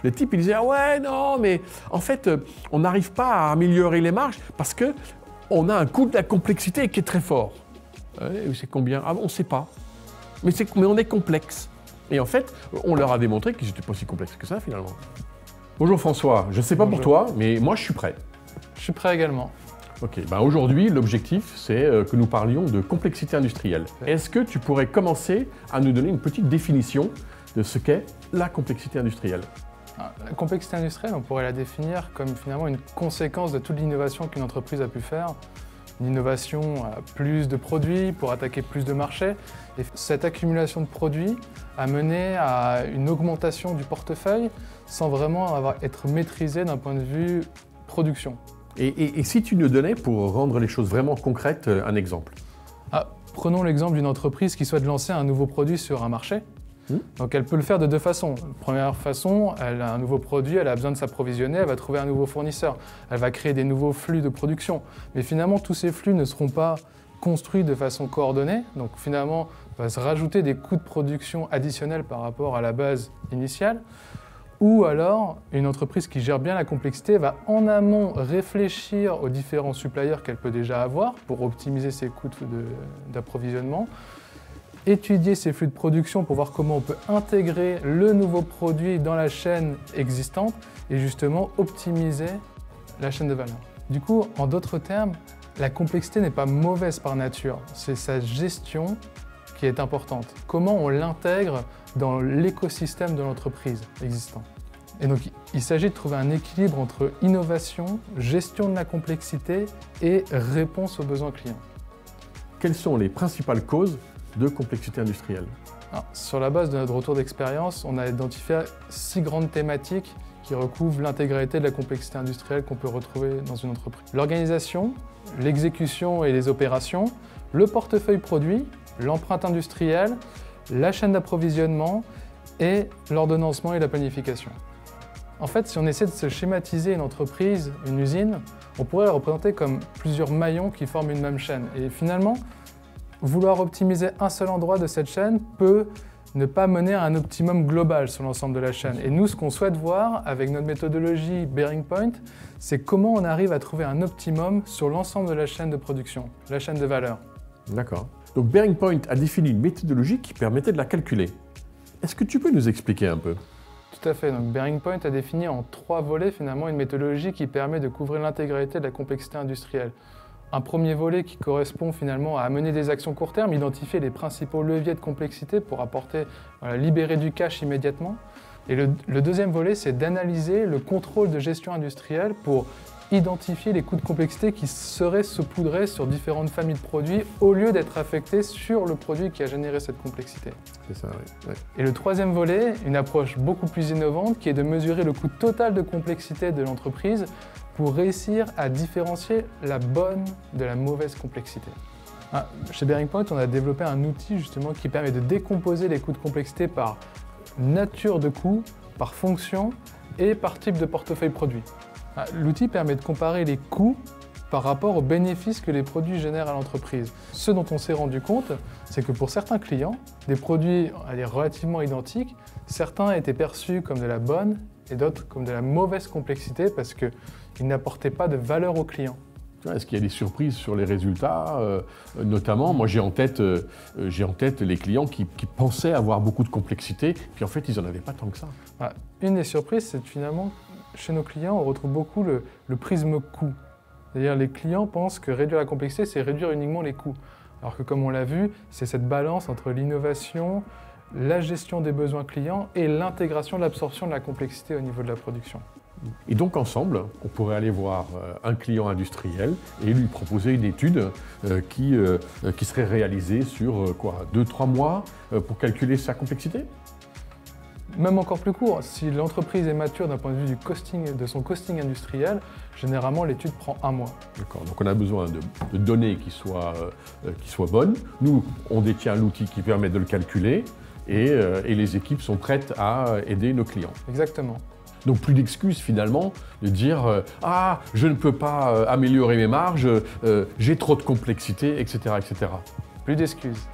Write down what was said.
Le type, il disait, ah ouais, non, mais en fait, on n'arrive pas à améliorer les marges parce qu'on a un coût de la complexité qui est très fort. C'est combien? Ah, on ne sait pas. Mais on est complexe. Et en fait, on leur a démontré qu'ils n'étaient pas si complexes que ça, finalement. Bonjour François, je ne sais pas pour toi, mais moi, je suis prêt. Je suis prêt également. Ok, ben aujourd'hui, l'objectif, c'est que nous parlions de complexité industrielle. Est-ce que tu pourrais commencer à nous donner une petite définition de ce qu'est la complexité industrielle? La complexité industrielle, on pourrait la définir comme finalement une conséquence de toute l'innovation qu'une entreprise a pu faire. Une innovation à plus de produits pour attaquer plus de marchés. Et cette accumulation de produits a mené à une augmentation du portefeuille sans vraiment être maîtrisé d'un point de vue production. Et si tu nous donnais, pour rendre les choses vraiment concrètes, un exemple? Prenons l'exemple d'une entreprise qui souhaite lancer un nouveau produit sur un marché. Donc elle peut le faire de deux façons. Première façon, elle a un nouveau produit, elle a besoin de s'approvisionner, elle va trouver un nouveau fournisseur. Elle va créer des nouveaux flux de production. Mais finalement, tous ces flux ne seront pas construits de façon coordonnée. Donc finalement, il va se rajouter des coûts de production additionnels par rapport à la base initiale. Ou alors, une entreprise qui gère bien la complexité va en amont réfléchir aux différents suppliers qu'elle peut déjà avoir pour optimiser ses coûts d'approvisionnement, étudier ses flux de production pour voir comment on peut intégrer le nouveau produit dans la chaîne existante et justement optimiser la chaîne de valeur. Du coup, en d'autres termes, la complexité n'est pas mauvaise par nature, c'est sa gestion qui est importante. Comment on l'intègre dans l'écosystème de l'entreprise existant. Et donc, il s'agit de trouver un équilibre entre innovation, gestion de la complexité et réponse aux besoins clients. Quelles sont les principales causes de complexité industrielle? Sur la base de notre retour d'expérience, on a identifié 6 grandes thématiques qui recouvrent l'intégralité de la complexité industrielle qu'on peut retrouver dans une entreprise. L'organisation, l'exécution et les opérations, le portefeuille produit, l'empreinte industrielle, la chaîne d'approvisionnement et l'ordonnancement et la planification. En fait, si on essaie de se schématiser une entreprise, une usine, on pourrait la représenter comme plusieurs maillons qui forment une même chaîne. Et finalement, vouloir optimiser un seul endroit de cette chaîne peut ne pas mener à un optimum global sur l'ensemble de la chaîne. Et nous, ce qu'on souhaite voir avec notre méthodologie Bearing Point, c'est comment on arrive à trouver un optimum sur l'ensemble de la chaîne de production, la chaîne de valeur. D'accord. Donc Bearing Point a défini une méthodologie qui permettait de la calculer. Est-ce que tu peux nous expliquer un peu? Tout à fait. Donc Bearing Point a défini en 3 volets finalement une méthodologie qui permet de couvrir l'intégralité de la complexité industrielle. Un premier volet qui correspond finalement à mener des actions court terme, identifier les principaux leviers de complexité pour libérer du cash immédiatement. Et le deuxième volet, c'est d'analyser le contrôle de gestion industrielle pour identifier les coûts de complexité qui seraient saupoudrés sur différentes familles de produits au lieu d'être affectés sur le produit qui a généré cette complexité. C'est ça, oui. Et le troisième volet, une approche beaucoup plus innovante qui est de mesurer le coût total de complexité de l'entreprise pour réussir à différencier la bonne de la mauvaise complexité. Chez Bearing Point, on a développé un outil justement qui permet de décomposer les coûts de complexité par nature de coût, par fonction et par type de portefeuille produit. L'outil permet de comparer les coûts par rapport aux bénéfices que les produits génèrent à l'entreprise. Ce dont on s'est rendu compte, c'est que pour certains clients, des produits relativement identiques, certains étaient perçus comme de la bonne et d'autres comme de la mauvaise complexité parce qu'ils n'apportaient pas de valeur aux clients. Est-ce qu'il y a des surprises sur les résultats? Notamment, moi j'ai en tête les clients qui pensaient avoir beaucoup de complexité, puis en fait ils n'en avaient pas tant que ça. Une des surprises, c'est que finalement, chez nos clients, on retrouve beaucoup le prisme coût. C'est-à-dire les clients pensent que réduire la complexité, c'est réduire uniquement les coûts. Alors que comme on l'a vu, c'est cette balance entre l'innovation, la gestion des besoins clients et l'intégration de l'absorption de la complexité au niveau de la production. Et donc ensemble, on pourrait aller voir un client industriel et lui proposer une étude qui serait réalisée sur 2-3 mois pour calculer sa complexité? Même encore plus court, si l'entreprise est mature d'un point de vue de son costing industriel, généralement l'étude prend 1 mois. D'accord, donc on a besoin de données qui soient bonnes. Nous, on détient l'outil qui permet de le calculer et les équipes sont prêtes à aider nos clients. Exactement. Donc plus d'excuses finalement de dire « Ah, je ne peux pas améliorer mes marges, j'ai trop de complexité, etc. etc. » Plus d'excuses.